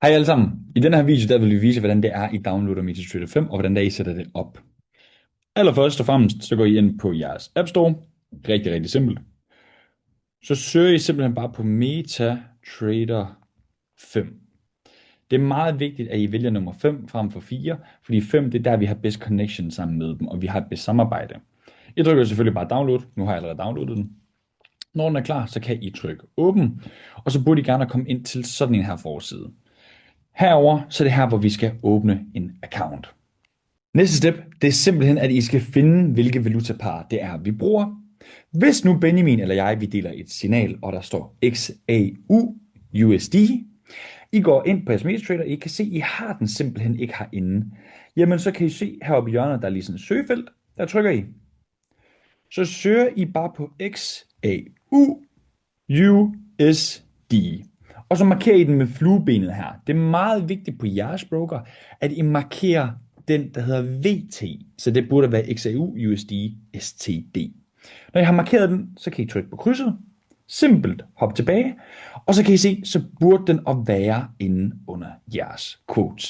Hej alle sammen. I den her video der vil vi vise, hvordan det er, I downloader MetaTrader 5, og hvordan det er, I sætter det op. Allerførst og fremmest, så går I ind på jeres App Store. Rigtig, rigtig simpelt. Så søger I simpelthen bare på MetaTrader 5. Det er meget vigtigt, at I vælger nummer 5 frem for 4, fordi 5 det er der, vi har bedst connection sammen med dem, og vi har et bedst samarbejde. I trykker selvfølgelig bare download. Nu har jeg allerede downloadet den. Når den er klar, så kan I trykke åben, og så burde I gerne komme ind til sådan en her forside. Herover så er det her, hvor vi skal åbne en account. Næste step, det er simpelthen, at I skal finde, hvilke valutapar det er, vi bruger. Hvis nu Benjamin eller jeg, vi deler et signal, og der står XAU USD, I går ind på jeres MetaTrader, I kan se, at I har den simpelthen ikke herinde. Jamen, så kan I se heroppe i hjørnet, der er lige sådan et søgefelt. Der trykker I. Så søger I bare på XAU USD. Og så markerer I den med fluebenet her. Det er meget vigtigt på jeres broker, at I markerer den, der hedder VT. Så det burde være XAU USD STD. Når I har markeret den, så kan I trykke på krydset. Simpelt hop tilbage. Og så kan I se, så burde den at være inde under jeres quotes.